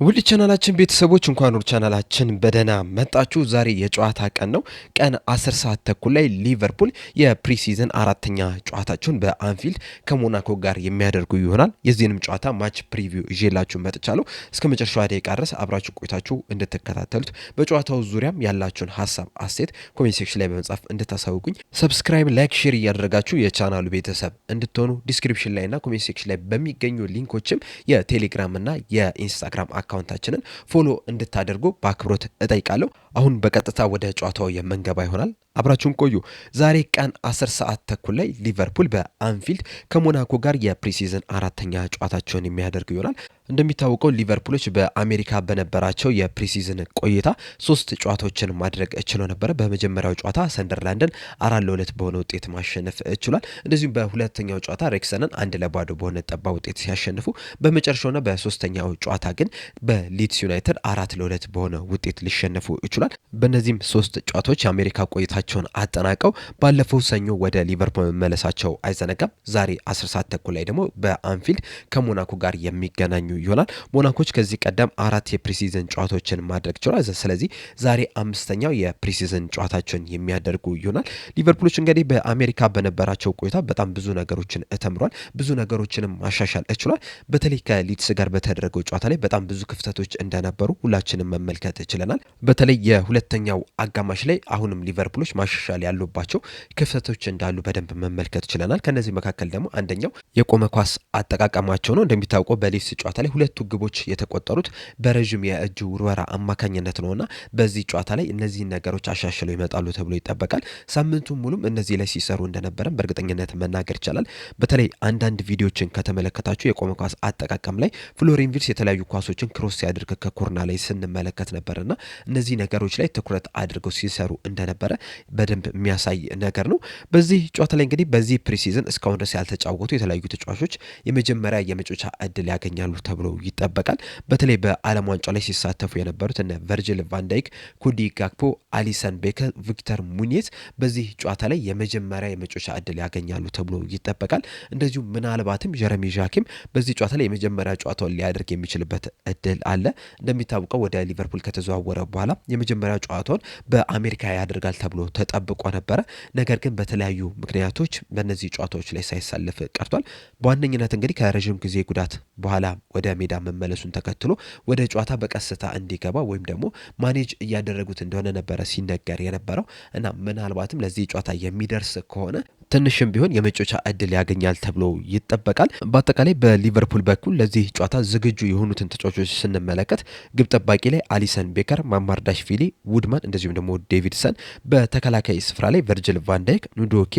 ውድ ቻናላችን ቤተሰቦች እንኳን ወደ ቻናላችን በደህና መጣችሁ። ዛሬ የጨዋታ ቀን ነው። ቀን 10 ሰዓት ተኩል ላይ ሊቨርፑል የፕሪሲዝን አራተኛ ጨዋታቸውን በአንፊልድ ከሞናኮ ጋር የሚያደርጉ ይሆናል። የዚህንም ጨዋታ ማች ፕሪቪው ይዤላችሁ መጥቻለሁ። እስከ መጨረሻው ደቂቃ ድረስ አብራችሁ ቆይታችሁ እንድትከታተሉት፣ በጨዋታው ዙሪያም ያላችሁን ሀሳብ አስተያየት ኮሜንት ሴክሽን ላይ በመጻፍ እንድታሳውቁኝ፣ ሰብስክራይብ፣ ላይክ፣ ሼር እያደረጋችሁ የቻናሉ ቤተሰብ እንድትሆኑ ዲስክሪፕሽን ላይና ኮሜንት ሴክሽን ላይ በሚገኙ ሊንኮችም የቴሌግራም እና የኢንስታግራም አካውንታችንን ፎሎ እንድታደርጉ በአክብሮት እጠይቃለሁ። አሁን በቀጥታ ወደ ጨዋታው የምንገባ ይሆናል። አብራችሁን ቆዩ። ዛሬ ቀን 10 ሰዓት ተኩል ላይ ሊቨርፑል በአንፊልድ ከሞናኮ ጋር የፕሪሲዝን አራተኛ ጨዋታቸውን የሚያደርግ ይሆናል። እንደሚታወቀው ሊቨርፑሎች በአሜሪካ በነበራቸው የፕሪሲዝን ቆይታ 3 ጨዋታዎችን ማድረግ ችለው ነበረ። በመጀመሪያው ጨዋታ ሰንደርላንድን 4-2 በሆነ ውጤት ማሸነፍ ችሏል። እንደዚሁም በሁለተኛው ጨዋታ ሬክሰንን 1-0 በሆነ ጠባብ ውጤት ሲያሸንፉ፣ በመጨረሻውና በሶስተኛው ጨዋታ ግን በሊድስ ዩናይትድ 4-2 በሆነ ውጤት ሊሸነፉ ይችላል። በእነዚህም 3 ጨዋታዎች የአሜሪካ ቆይታቸውን አጠናቀው ባለፈው ሰኞ ወደ ሊቨርፑል መመለሳቸው አይዘነጋም። ዛሬ 10 ሰዓት ተኩል ላይ ደግሞ በአንፊልድ ከሞናኮ ጋር የሚገናኙ ይሆናል። ሞናኮች ከዚህ ቀደም 4 የፕሪሲዝን ጨዋታዎችን ማድረግ ችሏል። ስለዚህ ዛሬ 5ኛው የፕሪሲዝን ጨዋታቸውን የሚያደርጉ ይሆናል። ሊቨርፑሎች እንግዲህ በአሜሪካ በነበራቸው ቆይታ በጣም ብዙ ነገሮችን ተምሯል። ብዙ ነገሮችንም ማሻሻል ችሏል። በተለይ ከሊድስ ጋር በተደረገው ጨዋታ ላይ በጣም ብዙ ክፍተቶች እንደነበሩ ሁላችንም መመልከት ችለናል። በተለይ የሁለተኛው አጋማሽ ላይ አሁንም ሊቨርፑሎች ማሻሻል ያሉባቸው ክፍተቶች እንዳሉ በደንብ መመልከት ችለናል። ከነዚህ መካከል ደግሞ አንደኛው የቆመ ኳስ አጠቃቀማቸው ነው። እንደሚታወቀው በሊድስ ጨዋታ ላይ 2 ግቦች የተቆጠሩት በረዥም የእጅ ውርወራ አማካኝነት ነውና በዚህ ጨዋታ ላይ እነዚህን ነገሮች አሻሽለው ይመጣሉ ተብሎ ይጠበቃል። ሳምንቱን ሙሉም እነዚህ ላይ ሲሰሩ እንደነበረ በእርግጠኝነት መናገር ይቻላል። በተለይ አንዳንድ ቪዲዮችን ከተመለከታችሁ የቆመ ኳስ አጠቃቀም ላይ ፍሎሪን ቪርትዝ የተለያዩ ኳሶችን ክሮስ ሲያደርግ ከኮርና ላይ ስንመለከት ነበርና እነዚህ ነገሮች ላይ ትኩረት አድርገው ሲሰሩ እንደነበረ በደንብ የሚያሳይ ነገር ነው። በዚህ ጨዋታ ላይ እንግዲህ በዚህ ፕሪሲዝን እስካሁን ድረስ ያልተጫወቱ የተለያዩ ተጫዋቾች የመጀመሪያ የመጫወቻ እድል ያገኛሉ ተብሎ ይጠበቃል። በተለይ በዓለም ዋንጫ ላይ ሲሳተፉ የነበሩት እነ ቨርጅል ቫንዳይክ፣ ኮዲ ጋክፖ፣ አሊሰን ቤከር፣ ቪክተር ሙኒየዝ በዚህ ጨዋታ ላይ የመጀመሪያ የመጫወቻ እድል ያገኛሉ ተብሎ ይጠበቃል። እንደዚሁም ምናልባትም ጀረሚ ዣኪም በዚህ ጨዋታ ላይ የመጀመሪያ ጨዋታውን ሊያደርግ የሚችልበት እድል አለ። እንደሚታወቀው ወደ ሊቨርፑል ከተዘዋወረ በኋላ የመጀመሪያ ጨዋታውን በአሜሪካ ያደርጋል ተብሎ ተጠብቆ ነበረ። ነገር ግን በተለያዩ ምክንያቶች በእነዚህ ጨዋታዎች ላይ ሳይሳለፍ ቀርቷል። በዋነኝነት እንግዲህ ከረዥም ጊዜ ጉዳት በኋላ ወደ ሜዳ መመለሱን ተከትሎ ወደ ጨዋታ በቀስታ እንዲገባ ወይም ደግሞ ማኔጅ እያደረጉት እንደሆነ ነበረ ሲነገር የነበረው እና ምናልባትም ለዚህ ጨዋታ የሚደርስ ከሆነ ትንሽም ቢሆን የመጫወቻ እድል ያገኛል ተብሎ ይጠበቃል። በአጠቃላይ በሊቨርፑል በኩል ለዚህ ጨዋታ ዝግጁ የሆኑትን ተጫዋቾች ስንመለከት ግብ ጠባቂ ላይ አሊሰን ቤከር፣ ማማርዳሽቪሊ፣ ውድማን እንደዚሁም ደግሞ ዴቪድሰን፣ በተከላካይ ስፍራ ላይ ቨርጅል ቫንዳይክ፣ ኑዶኬ፣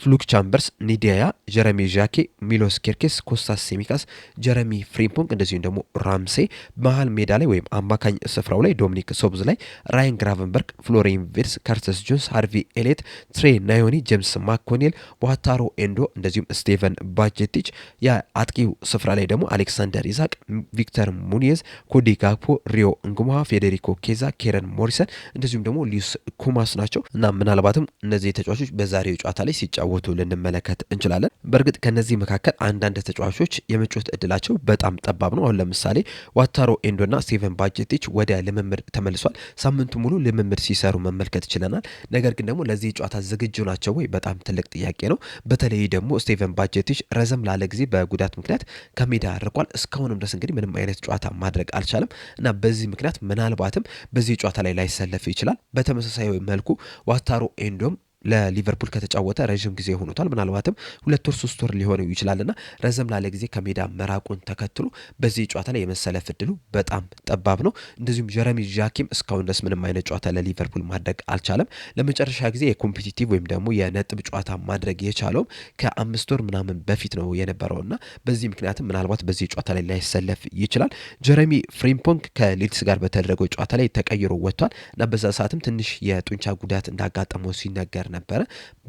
ሉክ ቻምበርስ፣ ኒዲያ፣ ጀረሚ ዣኬ፣ ሚሎስ ኬርኬስ፣ ኮስታስ ሴሚካስ፣ ጀረሚ ፍሪምፖንግ እንደዚሁም ደግሞ ራምሴ፣ መሀል ሜዳ ላይ ወይም አማካኝ ስፍራው ላይ ዶሚኒክ ሶብዝ ላይ ራያን ግራቨንበርግ፣ ፍሎሪን ቪርትዝ፣ ከርተስ ጆንስ፣ ሃርቪ ኤሌት፣ ትሬ ናዮኒ፣ ጄምስ ማኮኔል፣ ዋታሮ ኤንዶ እንደዚሁም ስቴቨን ባጀቲች፣ የአጥቂው ስፍራ ላይ ደግሞ አሌክሳንደር ኢዛቅ፣ ቪክተር ሙኒየዝ፣ ኮዲ ጋክፖ፣ ሪዮ እንጉማ፣ ፌዴሪኮ ኬዛ፣ ኬረን ሞሪሰን እንደዚሁም ደግሞ ሊዩስ ኩማስ ናቸው እና ምናልባትም እነዚህ ተጫዋቾች በዛሬው ጨዋታ ላይ ሲጫወቱ ልንመለከት እንችላለን። በእርግጥ ከነዚህ መካከል አንዳንድ ተጫዋቾች የመጫወት እድላቸው በጣም ጠባብ ነው። አሁን ለምሳሌ ዋታሮ ኤንዶ እና ስቴቨን ባጀቲች ወደ ልምምድ ተመልሷል። ሳምንቱ ሙሉ ልምምድ ሲሰሩ መመልከት ችለናል። ነገር ግን ደግሞ ለዚህ ጨዋታ ዝግጁ ናቸው ወይ? በጣም ትልቅ ጥያቄ ነው። በተለይ ደግሞ ስቴቨን ባጀቲች ረዘም ላለ ጊዜ በጉዳት ምክንያት ከሜዳ ርቋል። እስካሁንም ድረስ እንግዲህ ምንም አይነት ጨዋታ ማድረግ አልቻለም እና በዚህ ምክንያት ምናልባትም በዚህ ጨዋታ ላይ ላይሰለፍ ይችላል። በተመሳሳይ መልኩ ዋታሮ ኤንዶም ለሊቨርፑል ከተጫወተ ረዥም ጊዜ ሆኖታል። ምናልባትም 2 ወር 3 ወር ሊሆነው ይችላልና ረዘም ላለ ጊዜ ከሜዳ መራቁን ተከትሎ በዚህ ጨዋታ ላይ የመሰለፍ እድሉ በጣም ጠባብ ነው። እንደዚሁም ጀረሚ ዣኪም እስካሁን ድረስ ምንም አይነት ጨዋታ ለሊቨርፑል ማድረግ አልቻለም። ለመጨረሻ ጊዜ የኮምፒቲቲቭ ወይም ደግሞ የነጥብ ጨዋታ ማድረግ የቻለውም ከ5 ወር ምናምን በፊት ነው የነበረውና በዚህ ምክንያትም ምናልባት በዚህ ጨዋታ ላይ ላይሰለፍ ይችላል። ጀረሚ ፍሪምፖንግ ከሊድስ ጋር በተደረገው ጨዋታ ላይ ተቀይሮ ወጥቷል እና በዛ ሰዓትም ትንሽ የጡንቻ ጉዳት እንዳጋጠመው ሲነገር ነበረ።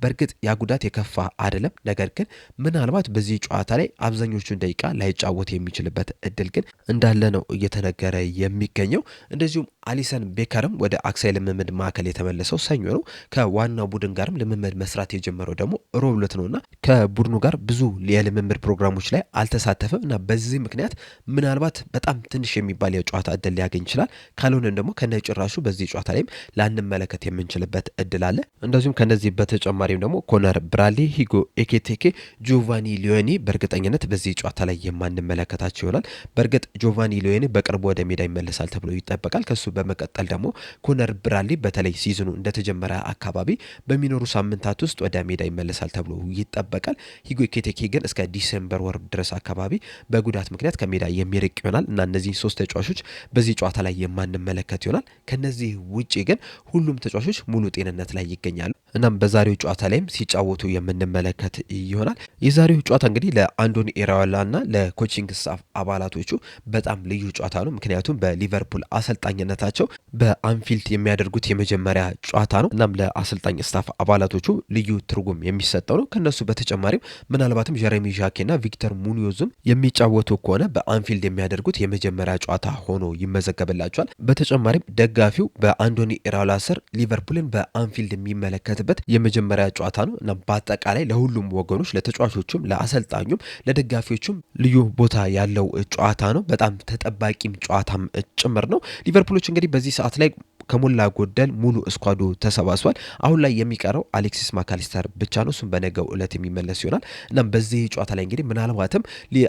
በእርግጥ ያ ጉዳት የከፋ አይደለም። ነገር ግን ምናልባት በዚህ ጨዋታ ላይ አብዛኞቹን ደቂቃ ላይጫወት የሚችልበት እድል ግን እንዳለ ነው እየተነገረ የሚገኘው። እንደዚሁም አሊሰን ቤከርም ወደ አክሳይ ልምምድ ማዕከል የተመለሰው ሰኞ ነው። ከዋናው ቡድን ጋርም ልምምድ መስራት የጀመረው ደግሞ ሮብ ዕለት ነውና ከቡድኑ ጋር ብዙ የልምምድ ፕሮግራሞች ላይ አልተሳተፈም እና በዚህ ምክንያት ምናልባት በጣም ትንሽ የሚባል የጨዋታ እድል ሊያገኝ ይችላል። ካልሆነም ደግሞ ከነጭራሹ በዚህ ጨዋታ ላይም ላንመለከት የምንችልበት እድል አለ። እንደዚሁም ከነዚህ በተጨማሪም ደግሞ ኮነር ብራድሊ፣ ሂጎ ኤኪቲኬ፣ ጆቫኒ ሊዮኒ በእርግጠኝነት በዚህ ጨዋታ ላይ የማንመለከታቸው ይሆናል። በእርግጥ ጆቫኒ ሊዮኒ በቅርቡ ወደ ሜዳ ይመለሳል ተብሎ ይጠበቃል። ከሱ በመቀጠል ደግሞ ኮነር ብራድሊ በተለይ ሲዝኑ እንደተጀመረ አካባቢ በሚኖሩ ሳምንታት ውስጥ ወደ ሜዳ ይመለሳል ተብሎ ይጠበቃል። ሂጎ ኤኪቲኬ ግን እስከ ዲሴምበር ወር ድረስ አካባቢ በጉዳት ምክንያት ከሜዳ የሚርቅ ይሆናል እና እነዚህ ሶስት ተጫዋቾች በዚህ ጨዋታ ላይ የማንመለከት ይሆናል። ከነዚህ ውጪ ግን ሁሉም ተጫዋቾች ሙሉ ጤንነት ላይ ይገኛሉ። እናም በዛሬው ጨዋታ ላይም ሲጫወቱ የምንመለከት ይሆናል። የዛሬው ጨዋታ እንግዲህ ለአንዶኒ ኢራኦላና ለኮቺንግ ስታፍ አባላቶቹ በጣም ልዩ ጨዋታ ነው። ምክንያቱም በሊቨርፑል አሰልጣኝነታቸው በአንፊልድ የሚያደርጉት የመጀመሪያ ጨዋታ ነው። እናም ለአሰልጣኝ ስታፍ አባላቶቹ ልዩ ትርጉም የሚሰጠው ነው። ከነሱ በተጨማሪም ምናልባትም ጀረሚ ዣኬና ቪክተር ሙኒዮዝም የሚጫወቱ ከሆነ በአንፊልድ የሚያደርጉት የመጀመሪያ ጨዋታ ሆኖ ይመዘገብላቸዋል። በተጨማሪም ደጋፊው በአንዶኒ ኢራኦላ ስር ሊቨርፑልን በአንፊልድ የሚመለከትበት የመጀመሪያ ጨዋታ ነው እና በአጠቃላይ ለሁሉም ወገኖች ለተጫዋቾቹም፣ ለአሰልጣኙም፣ ለደጋፊዎቹም ልዩ ቦታ ያለው ጨዋታ ነው። በጣም ተጠባቂም ጨዋታም ጭምር ነው። ሊቨርፑሎች እንግዲህ በዚህ ሰዓት ላይ ከሞላ ጎደል ሙሉ እስኳዱ ተሰባስቧል። አሁን ላይ የሚቀረው አሌክሲስ ማካሊስተር ብቻ ነው። እሱም በነገው ዕለት የሚመለስ ይሆናል። እናም በዚህ ጨዋታ ላይ እንግዲህ ምናልባትም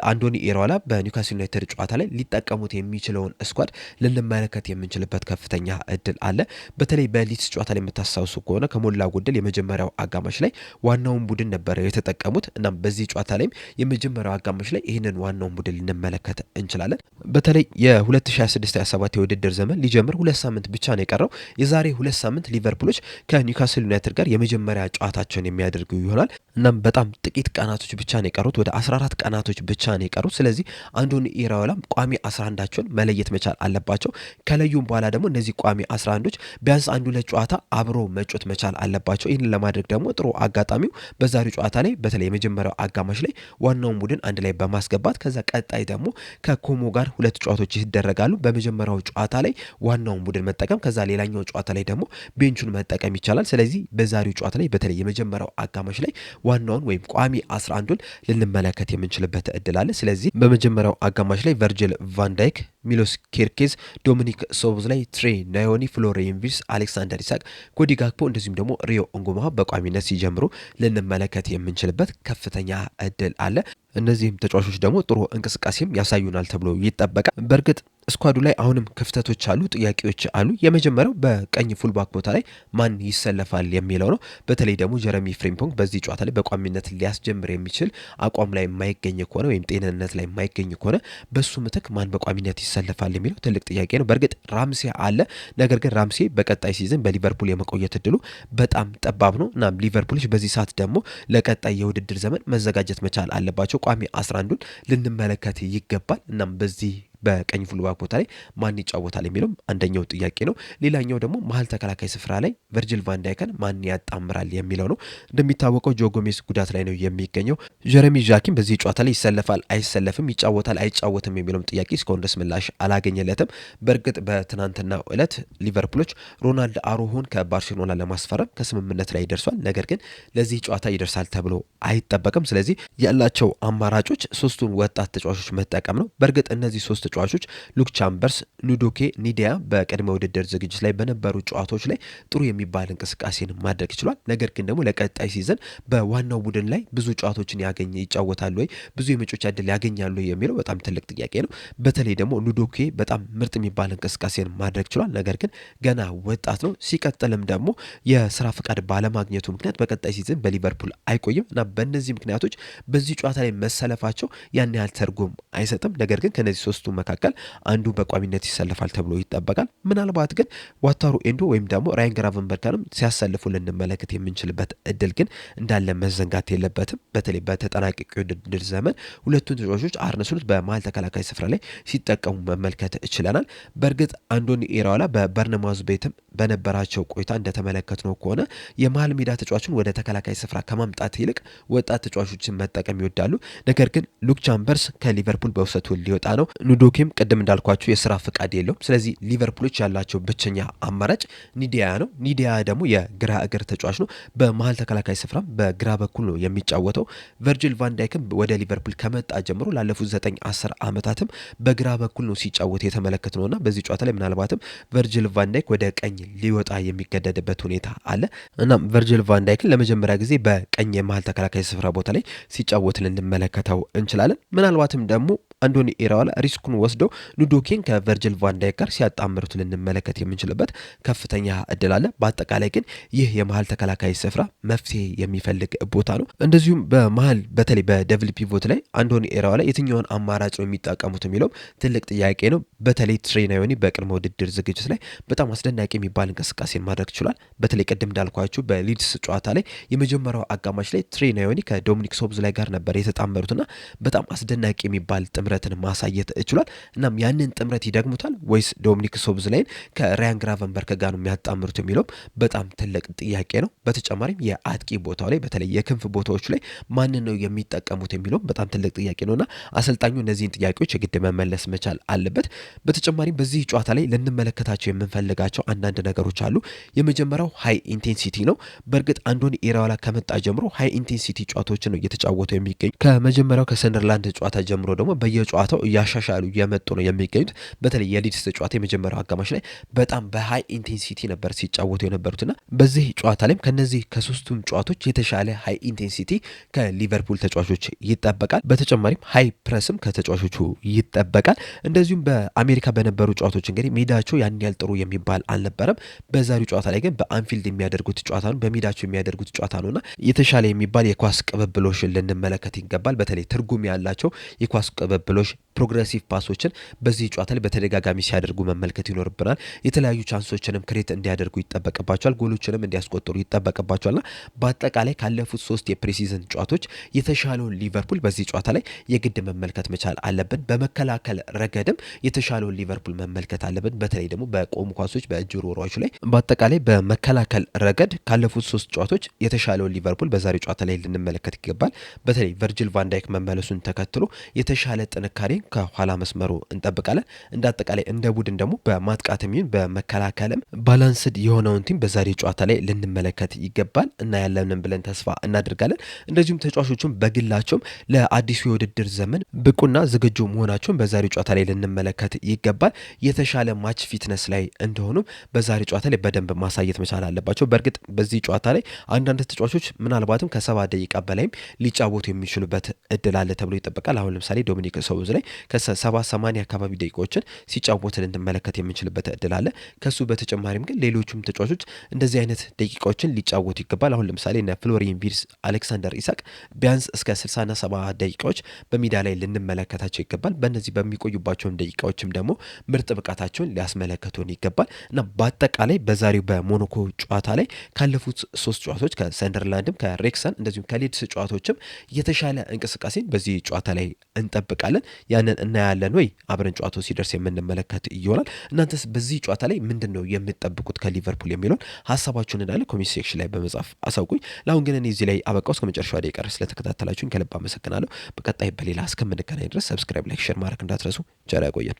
አንዶኒ ኢራኦላ በኒውካስል ዩናይትድ ጨዋታ ላይ ሊጠቀሙት የሚችለውን እስኳድ ልንመለከት የምንችልበት ከፍተኛ እድል አለ። በተለይ በሊድስ ጨዋታ ላይ የምታስታውሱ ከሆነ ከሞላ ጎደል የመጀመሪያው አጋማሽ ላይ ዋናውን ቡድን ነበረ የተጠቀሙት። እናም በዚህ ጨዋታ ላይም የመጀመሪያው አጋማሽ ላይ ይህንን ዋናውን ቡድን ልንመለከት እንችላለን። በተለይ የ2026/27 የውድድር ዘመን ሊጀምር 2 ሳምንት ብቻ ነው የቀረው። የዛሬ 2 ሳምንት ሊቨርፑሎች ከኒውካስል ዩናይትድ ጋር የመጀመሪያ ጨዋታቸውን የሚያደርጉ ይሆናል። እናም በጣም ጥቂት ቀናቶች ብቻ ነው የቀሩት፣ ወደ 14 ቀናቶች ብቻ ነው የቀሩት። ስለዚህ አንዶኒ ኢራኦላም ቋሚ 11ቸውን መለየት መቻል አለባቸው። ከለዩም በኋላ ደግሞ እነዚህ ቋሚ 11ዶች ቢያንስ አንዱ ለጨዋታ አብሮ መጮት መቻል አለባቸው። ይህንን ለማድረግ ደግሞ ጥሩ አጋጣሚው በዛሬው ጨዋታ ላይ በተለይ የመጀመሪያው አጋማሽ ላይ ዋናውን ቡድን አንድ ላይ በማስገባት ከዛ ቀጣይ ደግሞ ከኮሞ ጋር 2 ጨዋታዎች ይደረጋሉ። በመጀመሪያው ጨዋታ ላይ ዋናውን ቡድን መጠቀም፣ ከዛ ሌላኛው ጨዋታ ላይ ደግሞ ቤንቹን መጠቀም ይቻላል። ስለዚህ በዛሬው ጨዋታ ላይ በተለይ የመጀመሪያው አጋማሽ ላይ ዋናውን ወይም ቋሚ 11ዱን ልንመለከት የምንችልበት እድል አለ። ስለዚህ በመጀመሪያው አጋማሽ ላይ ቨርጅል ቫንዳይክ፣ ሚሎስ ኬርኬዝ፣ ዶሚኒክ ሶቦስላይ፣ ትሬ ናዮኒ፣ ፍሎሪያን ቪርትዝ፣ አሌክሳንደር ኢሳክ፣ ኮዲ ጋክፖ እንደዚሁም ደግሞ ሪዮ እንጉማ በቋሚነት ሲጀምሩ ልንመለከት የምንችልበት ከፍተኛ እድል አለ። እነዚህም ተጫዋቾች ደግሞ ጥሩ እንቅስቃሴም ያሳዩናል ተብሎ ይጠበቃል። በእርግጥ ስኳዱ ላይ አሁንም ክፍተቶች አሉ፣ ጥያቄዎች አሉ። የመጀመሪያው በቀኝ ፉልባክ ቦታ ላይ ማን ይሰለፋል የሚለው ነው። በተለይ ደግሞ ጀረሚ ፍሪምፖንግ በዚህ ጨዋታ ላይ በቋሚነት ሊያስጀምር የሚችል አቋም ላይ የማይገኝ ከሆነ ወይም ጤንነት ላይ የማይገኝ ከሆነ በሱ ምትክ ማን በቋሚነት ይሰለፋል የሚለው ትልቅ ጥያቄ ነው። በእርግጥ ራምሴ አለ፣ ነገር ግን ራምሴ በቀጣይ ሲዝን በሊቨርፑል የመቆየት እድሉ በጣም ጠባብ ነው እና ሊቨርፑሎች በዚህ ሰዓት ደግሞ ለቀጣይ የውድድር ዘመን መዘጋጀት መቻል አለባቸው። ቋሚ 11ዱን ልንመለከት ይገባል። እናም በዚህ በቀኝ ፉልባክ ቦታ ላይ ማን ይጫወታል የሚለው አንደኛው ጥያቄ ነው። ሌላኛው ደግሞ መሀል ተከላካይ ስፍራ ላይ ቨርጅል ቫንዳይከን ማን ያጣምራል የሚለው ነው። እንደሚታወቀው ጆ ጎሜዝ ጉዳት ላይ ነው የሚገኘው። ጀረሚ ዣኪም በዚህ ጨዋታ ላይ ይሰለፋል አይሰለፍም፣ ይጫወታል አይጫወትም የሚለውም ጥያቄ እስካሁን ድረስ ምላሽ አላገኘለትም። በእርግጥ በትናንትናው ዕለት ሊቨርፑሎች ሮናልድ አሮሆን ከባርሴሎና ለማስፈረም ከስምምነት ላይ ደርሷል። ነገር ግን ለዚህ ጨዋታ ይደርሳል ተብሎ አይጠበቅም። ስለዚህ ያላቸው አማራጮች 3ቱን ወጣት ተጫዋቾች መጠቀም ነው። በእርግጥ እነዚህ 3 ተጫዋቾች ሉክ ቻምበርስ፣ ኑዶኬ፣ ኒዲያ በቅድመ ውድድር ዝግጅት ላይ በነበሩ ጨዋታዎች ላይ ጥሩ የሚባል እንቅስቃሴን ማድረግ ይችሏል። ነገር ግን ደግሞ ለቀጣይ ሲዝን በዋናው ቡድን ላይ ብዙ ጨዋታዎችን ይጫወታሉ ወይ፣ ብዙ የመጮቻ ዕድል ያገኛሉ የሚለው በጣም ትልቅ ጥያቄ ነው። በተለይ ደግሞ ኑዶኬ በጣም ምርጥ የሚባል እንቅስቃሴን ማድረግ ችሏል። ነገር ግን ገና ወጣት ነው። ሲቀጥልም ደግሞ የስራ ፈቃድ ባለማግኘቱ ምክንያት በቀጣይ ሲዝን በሊቨርፑል አይቆይም እና በእነዚህ ምክንያቶች በዚህ ጨዋታ ላይ መሰለፋቸው ያን ያህል ትርጉም አይሰጥም። ነገር ግን ከነዚህ 3ቱ መካከል አንዱ በቋሚነት ይሰለፋል ተብሎ ይጠበቃል። ምናልባት ግን ዋታሩ ኤንዶ ወይም ደግሞ ራያን ግራቨንበርግንም ሲያሰልፉ ልንመለከት የምንችልበት እድል ግን እንዳለ መዘንጋት የለበትም። በተለይ በተጠናቀቀ የውድድር ዘመን ሁለቱን ተጫዋቾች አርነ ስሎት በመሀል ተከላካይ ስፍራ ላይ ሲጠቀሙ መመልከት ችለናል። በእርግጥ አንዶኒ ኢራኦላ በበርነማውዝ ቤትም በነበራቸው ቆይታ እንደተመለከትነው ከሆነ የመሀል ሜዳ ተጫዋቹን ወደ ተከላካይ ስፍራ ከማምጣት ይልቅ ወጣት ተጫዋቾችን መጠቀም ይወዳሉ። ነገር ግን ሉክ ቻምበርስ ከሊቨርፑል በውሰቱ ሊወጣ ነው። ኑዶኬም ቅድም እንዳልኳቸው የስራ ፍቃድ የለውም። ስለዚህ ሊቨርፑሎች ያላቸው ብቸኛ አማራጭ ኒዲያ ነው። ኒዲያ ደግሞ የግራ እግር ተጫዋች ነው። በመሀል ተከላካይ ስፍራም በግራ በኩል ነው የሚጫወተው። ቨርጅል ቫንዳይክም ወደ ሊቨርፑል ከመጣ ጀምሮ ላለፉት 9-10 ዓመታትም በግራ በኩል ነው ሲጫወት የተመለከት ነውና በዚህ ጨዋታ ላይ ምናልባትም ቨርጅል ቫንዳይክ ወደ ቀኝ ሊወጣ የሚገደድበት ሁኔታ አለ። እናም ቨርጅል ቫንዳይክን ለመጀመሪያ ጊዜ በቀኝ የመሀል ተከላካይ ስፍራ ቦታ ላይ ሲጫወት ልንመለከተው እንችላለን። ምናልባትም ደግሞ አንዶኒ ኢራኦላ ሪስኩን ወስደው ኑዶኬን ከቨርጅል ቫንዳይክ ጋር ሲያጣምሩት ልንመለከት የምንችልበት ከፍተኛ እድል አለ። በአጠቃላይ ግን ይህ የመሀል ተከላካይ ስፍራ መፍትሄ የሚፈልግ ቦታ ነው። እንደዚሁም በመሀል በተለይ በደብል ፒቮት ላይ አንዶኒ ኢራኦላ የትኛውን አማራጭ ነው የሚጠቀሙት የሚለውም ትልቅ ጥያቄ ነው። በተለይ ትሬናዮኒ በቅድመ ውድድር ዝግጅት ላይ በጣም አስደናቂ የሚባል እንቅስቃሴን ማድረግ ችሏል። በተለይ ቅድም እንዳልኳችሁ በሊድስ ጨዋታ ላይ የመጀመሪያው አጋማሽ ላይ ትሬናዮኒ ከዶሚኒክ ሶብዝ ላይ ጋር ነበር የተጣመሩትና በጣም አስደናቂ የሚባል ጥምረትን ማሳየት ችሏል። እናም ያንን ጥምረት ይደግሙታል ወይስ ዶሚኒክ ሶብዝ ላይን ከራያን ግራቨንበርክ ጋር ነው የሚያጣምሩት የሚለውም በጣም ትልቅ ጥያቄ ነው። በተጨማሪም የአጥቂ ቦታው ላይ በተለይ የክንፍ ቦታዎች ላይ ማንን ነው የሚጠቀሙት የሚለውም በጣም ትልቅ ጥያቄ ነውና አሰልጣኙ እነዚህን ጥያቄዎች የግድ መመለስ መቻል አለበት። በተጨማሪም በዚህ ጨዋታ ላይ ልንመለከታቸው የምንፈልጋቸው አንዳንድ ነገሮች አሉ። የመጀመሪያው ሃይ ኢንቴንሲቲ ነው። በእርግጥ አንዶኒ ኢራኦላ ከመጣ ጀምሮ ሃይ ኢንቴንሲቲ ጨዋታዎችን ነው እየተጫወቱ የሚገኙ። ከመጀመሪያው ከሰንደርላንድ ጨዋታ ጀምሮ ደግሞ በየጨዋታው እያሻሻሉ እየመጡ ነው የሚገኙት። በተለይ የሊድስ ጨዋታ የመጀመሪያው አጋማሽ ላይ በጣም በሃይ ኢንቴንሲቲ ነበር ሲጫወቱ የነበሩትና በዚህ ጨዋታ ላይም ከነዚህ ከሶስቱም ጨዋታዎች የተሻለ ሃይ ኢንቴንሲቲ ከሊቨርፑል ተጫዋቾች ይጠበቃል። በተጨማሪም ሃይ ፕረስም ከተጫዋቾቹ ይጠበቃል። እንደዚሁም በአሜሪካ በነበሩ ጨዋታዎች እንግዲህ ሜዳቸው ያን ያህል ጥሩ የሚባል አልነበረም። በዛሬው ጨዋታ ላይ ግን በአንፊልድ የሚያደርጉት ጨዋታ ነው፣ በሜዳቸው የሚያደርጉት ጨዋታ ነውና የተሻለ የሚባል የኳስ ቅብብሎሽን ልንመለከት ይገባል። በተለይ ትርጉም ያላቸው የኳስ ቅብብሎሽ ፕሮግሬሲቭ ፓሶችን በዚህ ጨዋታ ላይ በተደጋጋሚ ሲያደርጉ መመልከት ይኖርብናል። የተለያዩ ቻንሶችንም ክሬት እንዲያደርጉ ይጠበቅባቸዋል፣ ጎሎችንም እንዲያስቆጥሩ ይጠበቅባቸዋልና በአጠቃላይ ካለፉት 3 የፕሪሲዝን ጨዋታዎች የተሻለውን ሊቨርፑል በዚህ ጨዋታ ላይ የግድ መመልከት መቻል አለብን። በመከላከል ረገድም የተሻለውን ሊቨርፑል መመልከት አለብን። በተለይ ደግሞ በቆሙ ኳሶች በእጅ ሩሮች ላይ በአጠቃላይ በመከላከል ረገድ ካለፉት 3 ጨዋታዎች የተሻለውን ሊቨርፑል በዛሬው ጨዋታ ላይ ልንመለከት ይገባል። በተለይ ቨርጅል ቫንዳይክ መመለሱን ተከትሎ የተሻለ ጥንካሬ ከኋላ መስመሩ እንጠብቃለን። እንደ አጠቃላይ እንደ ቡድን ደግሞ በማጥቃትም ይሁን በመከላከልም ባላንስድ የሆነውን ቲም በዛሬው ጨዋታ ላይ ልንመለከት ይገባል እና ያለንን ብለን ተስፋ እናደርጋለን። እንደዚሁም ተጫዋቾቹም በግላቸውም ለአዲሱ የውድድር ዘመን ብቁና ዝግጁ መሆናቸውን በዛሬው ጨዋታ ላይ ልንመለከት ይገባል። የተሻለ ማች ፊትነስ ላይ እንደሆኑም በዛሬው ጨዋታ ላይ በደንብ ማሳየት መቻል አለባቸው። በእርግጥ በዚህ ጨዋታ ላይ አንዳንድ ተጫዋቾች ምናልባትም ከ70 ደቂቃ በላይም ሊጫወቱ የሚችሉበት እድል አለ ተብሎ ይጠበቃል። አሁን ለምሳሌ ዶሚኒክ ሶቦዝ ላይ ከ70-80 አካባቢ ደቂቃዎችን ሲጫወት ልንመለከት የምንችልበት እድል አለ። ከሱ በተጨማሪም ግን ሌሎቹም ተጫዋቾች እንደዚህ አይነት ደቂቃዎችን ሊጫወቱ ይገባል። አሁን ለምሳሌ እነ ፍሎሪን ቪርትዝ፣ አሌክሳንደር ኢሳክ ቢያንስ እስከ 60ና 70 ደቂቃዎች በሜዳ ላይ ልንመለከታቸው ይገባል። በእነዚህ በሚቆዩባቸውን ደቂቃዎችም ደግሞ ምርጥ ብቃታቸውን ሊያስመለከቱን ይገባል እና በአጠቃላይ በዛሬው በሞናኮ ጨዋታ ላይ ካለፉት 3 ጨዋታዎች ከሰንደርላንድም ከሬክሰን እንደዚሁም ከሊድስ ጨዋታዎችም የተሻለ እንቅስቃሴን በዚህ ጨዋታ ላይ እንጠብቃለን። ያንን እናያለን ወይ አብረን ጨዋታው ሲደርስ የምንመለከት ይሆናል። እናንተስ በዚህ ጨዋታ ላይ ምንድን ነው የምትጠብቁት ከሊቨርፑል የሚለውን ሀሳባችሁን እንዳለ ኮሜንት ሴክሽን ላይ በመጻፍ አሳውቁኝ። ለአሁን ግን እኔ እዚህ ላይ አበቃው። እስከ መጨረሻው ደቂቃ ድረስ ስለተከታተላችሁኝ ከልብ አመሰግናለሁ። በቀጣይ በሌላ እስከምንገናኝ ድረስ ሰብስክራይብ፣ ላይክ፣ ሼር ማድረግ እንዳትረሱ። ቸር ያቆየን።